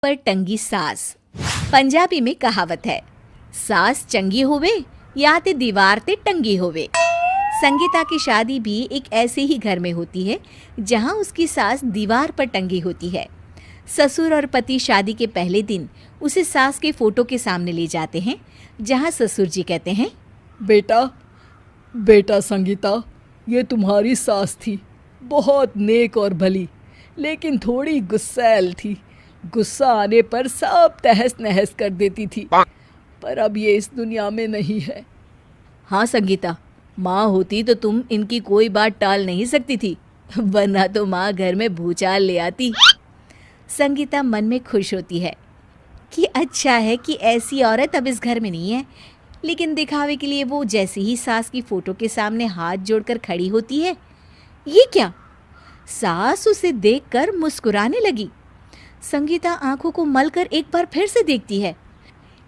पर टंगी सास। पंजाबी में कहावत है, सास चंगी होवे या ते दीवार ते टंगी होवे। संगीता की शादी भी एक ऐसे ही घर में होती है जहां उसकी सास दीवार पर टंगी होती है। ससुर और पति शादी के पहले दिन उसे सास के फोटो के सामने ले जाते हैं, जहां ससुर जी कहते हैं, बेटा बेटा संगीता, ये तुम्हारी सास थी, बहुत नेक और भली, लेकिन थोड़ी गुस्सैल थी। गुस्सा आने पर सब तहस नहस कर देती थी, पर अब ये इस दुनिया में नहीं है। हाँ संगीता, माँ होती तो तुम इनकी कोई बात टाल नहीं सकती थी, वरना तो माँ घर में भूचाल ले आती। संगीता मन में खुश होती है कि अच्छा है कि ऐसी औरत अब इस घर में नहीं है, लेकिन दिखावे के लिए वो जैसे ही सास की फोटो के सामने हाथ जोड़कर खड़ी होती है, ये क्या? सास उसे देखकर मुस्कुराने लगी। संगीता आंखों को मलकर एक बार फिर से देखती है,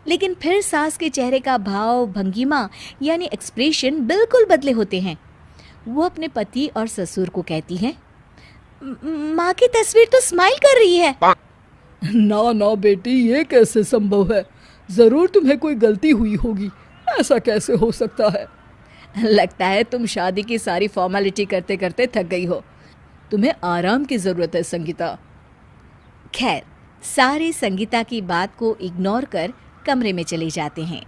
लेकिन फिर सास के चेहरे का भाव, भंगिमा यानी एक्सप्रेशन बिल्कुल बदले होते हैं। वो अपने पति और ससुर को कहती है, माँ की तस्वीर तो स्माइल कर रही है। ना ना बेटी, ये कैसे संभव है? जरूर तुम्हें कोई गलती हुई होगी, ऐसा कैसे हो सकता है? लगता है तुम शादी की सारी फॉर्मेलिटी करते करते थक गई हो, तुम्हें आराम की जरूरत है संगीता। खैर, सारे संगीता की बात को इग्नोर कर कमरे में चले जाते हैं।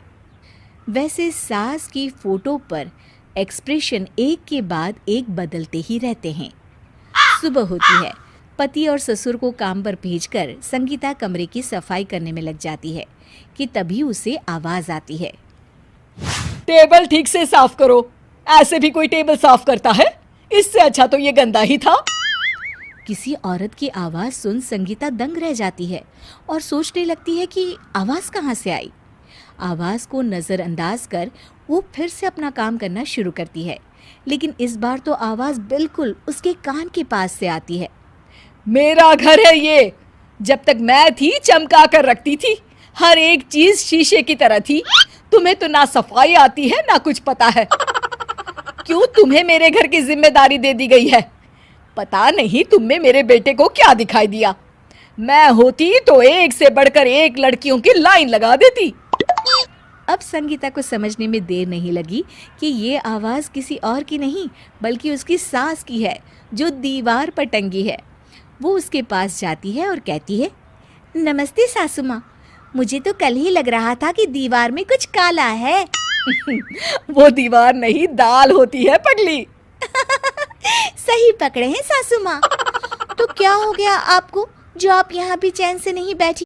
वैसे सास की फोटो पर एक्सप्रेशन एक के बाद एक बदलते ही रहते हैं। सुबह होती है, पति और ससुर को काम पर भेजकर संगीता कमरे की सफाई करने में लग जाती है कि तभी उसे आवाज आती है, टेबल ठीक से साफ करो। ऐसे भी कोई टेबल साफ करता है? इससे अच्छा तो ये गंदा ही था। किसी औरत की आवाज सुन संगीता दंग रह जाती है और सोचने लगती है कि आवाज कहाँ से आई। आवाज को नजरअंदाज कर वो फिर से अपना काम करना शुरू करती है, लेकिन इस बार तो आवाज बिल्कुल उसके कान के पास से आती है। मेरा घर है ये, जब तक मैं थी चमका कर रखती थी, हर एक चीज शीशे की तरह थी। तुम्हें तो ना सफाई आती है ना कुछ पता है। क्यों तुम्हें मेरे घर की जिम्मेदारी दे दी गई है? पता नहीं तुम में मेरे बेटे को क्या दिखाई दिया। मैं होती तो एक से बढ़कर एक लड़कियों की लाइन लगा देती। अब संगीता को समझने में देर नहीं लगी कि ये आवाज किसी और की नहीं बल्कि उसकी सास की है, जो दीवार पर टंगी है। वो उसके पास जाती है और कहती है, नमस्ते सासू माँ, मुझे तो कल ही लग रहा था कि दीवार में कुछ काला है। वो दीवार नहीं, दाल होती है पगली। सही पकड़े हैं सासू माँ। तो क्या हो गया आपको जो आप यहाँ भी चैन से नहीं बैठी?